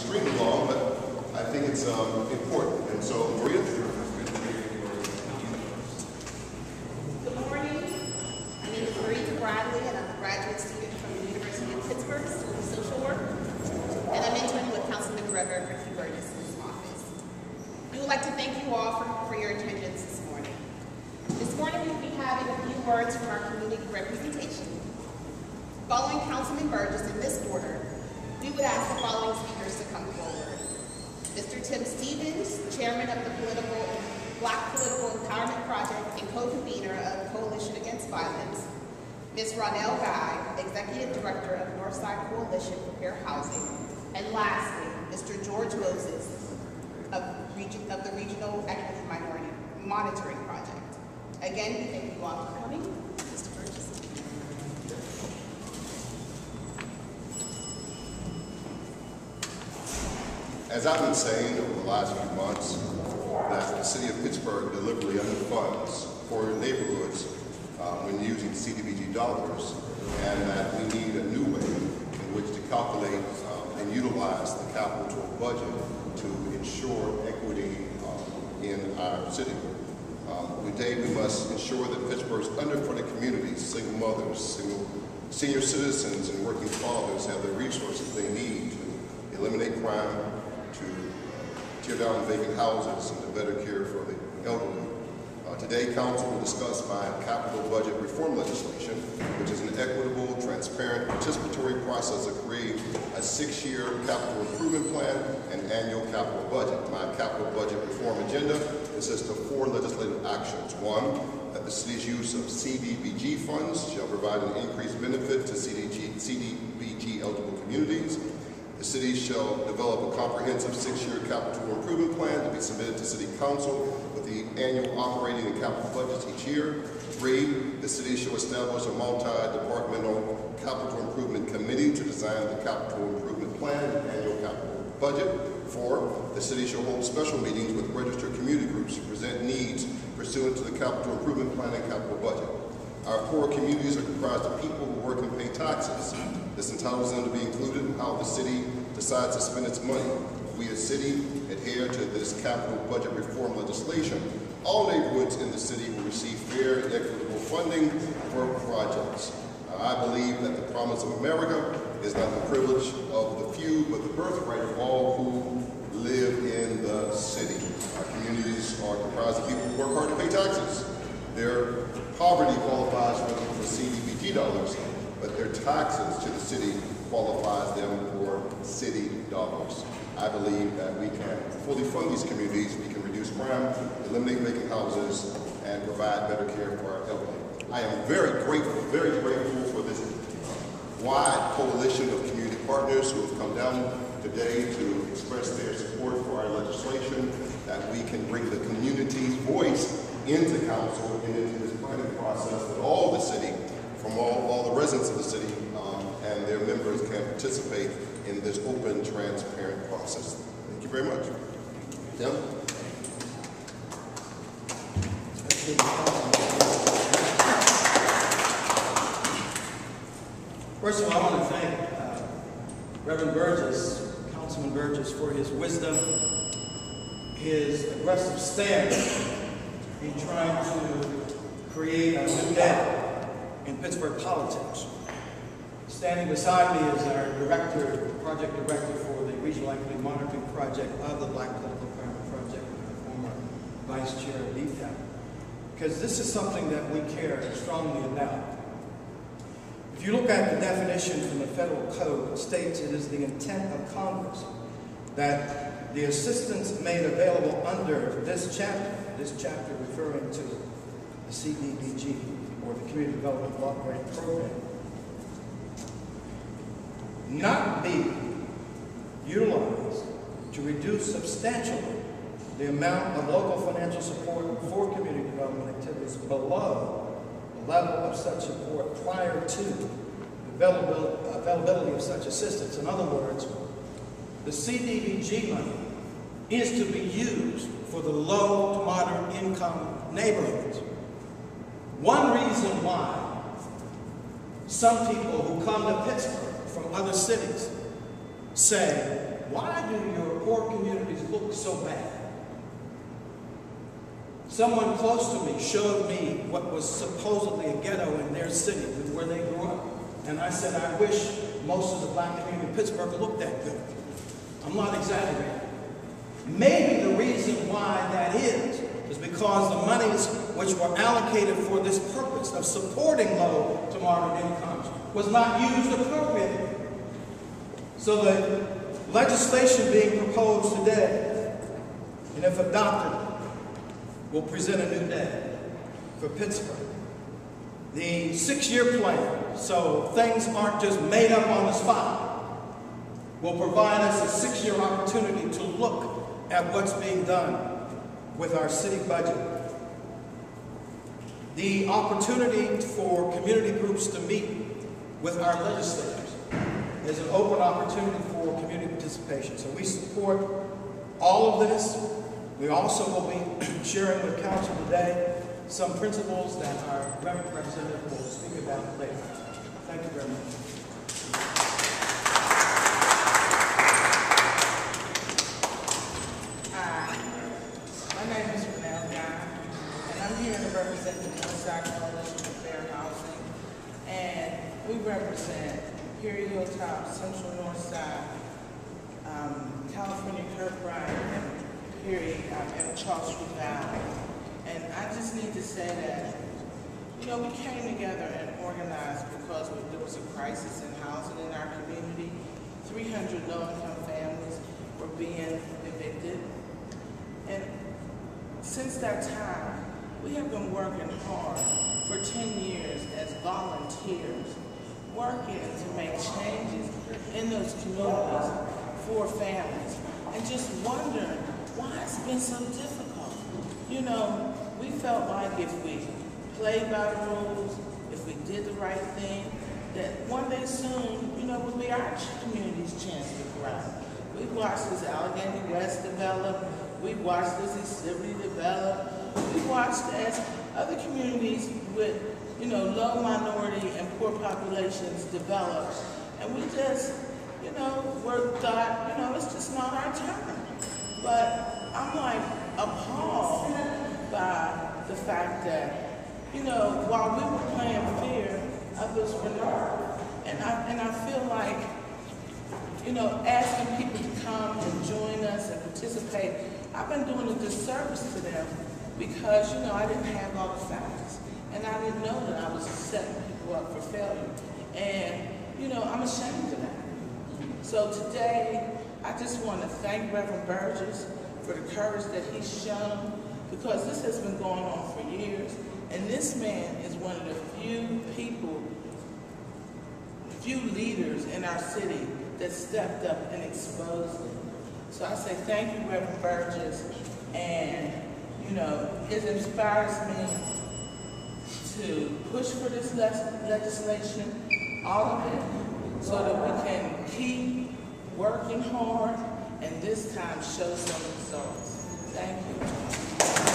extremely long, but I think it's important. And so, Maria. Good morning. My name is Maria Bradley, and I'm a graduate student from the University of Pittsburgh School of Social Work. And I'm interning with Councilman Reverend Ricky Burgess in his office. We would like to thank you all for your attendance this morning. This morning we will be having a few words from our community representation. Following Councilman Burgess in this order, we would ask the following speakers to come forward. Mr. Tim Stevens, Chairman of the Black Political Empowerment Project and co-convener of Coalition Against Violence. Ms. Ronelle Guy, Executive Director of Northside Coalition for Fair Housing. And lastly, Mr. George Moses of the Regional Economic Minority Monitoring Project. Again, we thank you all for coming. Mr. Burgess. As I've been saying over the last few months, that the city of Pittsburgh deliberately underfunds poor neighborhoods when using CDBG dollars, and that we need a new way in which to calculate and utilize the capital budget to ensure equity in our city. Today we must ensure that Pittsburgh's underfunded communities, single mothers, senior citizens, and working fathers have the resources they need to eliminate crime, to tear down vacant houses, and to better care for the elderly. Today, Council will discuss my capital budget reform legislation, which is an equitable, transparent, participatory process of creating a 6-year capital improvement plan and annual capital budget. My capital budget reform agenda consists of 4 legislative actions. 1, that the city's use of CDBG funds shall provide an increased benefit to CDBG eligible communities. The city shall develop a comprehensive 6-year capital improvement plan to be submitted to City Council with the annual operating and capital budgets each year. 3, the city shall establish a multi-departmental capital improvement committee to design the capital improvement plan and annual capital budget. 4, the city shall hold special meetings with registered community groups to present needs pursuant to the capital improvement plan and capital budget. Our poor communities are comprised of people who work and pay taxes. This entitles them to be included in how the city decides to spend its money. If we as city adhere to this capital budget reform legislation, all neighborhoods in the city will receive fair and equitable funding for projects. I believe that the promise of America is not the privilege of the few, but the birthright of all who live in the city. Our communities are comprised of people who work hard to pay taxes. Their poverty qualifies for CDBG dollars, but their taxes to the city qualifies them for city dollars. I believe that we can fully fund these communities, we can reduce crime, eliminate vacant houses, and provide better care for our elderly. I am very grateful for this wide coalition of community partners who have come down today to express their support for our legislation, that we can bring the community's voice into council and into this planning process, that all the city, from all the residents of the city and their members can participate in this open, transparent process. Thank you very much. Tim? First of all, I want to thank Reverend Burgess, Councilman Burgess, for his wisdom, his aggressive stance in trying to create a new day in Pittsburgh politics. Standing beside me is our project director for the Regional Economic Monitoring Project of the Black Political Empowerment Project, and our former vice chair of DFAP. Because this is something that we care strongly about. If you look at the definition from the federal code, it states it is the intent of Congress that the assistance made available under this chapter referring to the CDBG, or the Community Development Block Grant Program, not be utilized to reduce substantially the amount of local financial support for community development activities below the level of such support prior to the availability of such assistance. In other words, the CDBG money is to be used for the low to moderate income neighborhoods. One reason why some people who come to Pittsburgh from other cities say, why do your poor communities look so bad? Someone close to me showed me what was supposedly a ghetto in their city, where they grew up. And I said, I wish most of the black community in Pittsburgh looked that good. I'm not exaggerating. Maybe the reason why that is because the monies which were allocated for this purpose of supporting low to moderate incomes was not used appropriately. So the legislation being proposed today, and if adopted, will present a new day for Pittsburgh. The 6-year plan, so things aren't just made up on the spot, will provide us a 6-year opportunity to look at what's being done with our city budget. The opportunity for community groups to meet with our legislators is an open opportunity for community participation. So we support all of this. We also will be sharing with council today some principles that our representative will speak about later. Thank you very much. My name is Renelle Guy, and I'm here to represent the Northside Coalition for Fair Housing. And we represent Perry Hilltop, Central Northside, California Kirkbride, and Perry and Charles Street Valley. And I just need to say that, you know, we came together and organized because there was a crisis in housing in our community. 300 low-income families were being evicted. And since that time, we have been working hard for 10 years as volunteers, working to make changes in those communities for families, and just wondering why it's been so difficult. You know, we felt like if we played by the rules, if we did the right thing, that one day soon, you know, would be our community's chance to thrive. We watched this Allegheny West develop. We watched this East Liberty develop. We watched as other communities with, you know, low minority and poor populations develop. And we just, you know, thought, you know, it's just not our time. But I'm like appalled by the fact that, you know, while we were playing fair, others were not. And I feel like, you know, asking people to come and join us and participate, I've been doing a disservice to them because, you know, I didn't have all the facts. And I didn't know that I was setting people up for failure. And, you know, I'm ashamed of that. So today, I just want to thank Reverend Burgess for the courage that he's shown, because this has been going on for years. And this man is one of the few people, few leaders in our city that stepped up and exposed it. So I say thank you, Reverend Burgess, and, you know, it inspires me to push for this legislation, all of it, so that we can keep working hard and this time show some results. Thank you.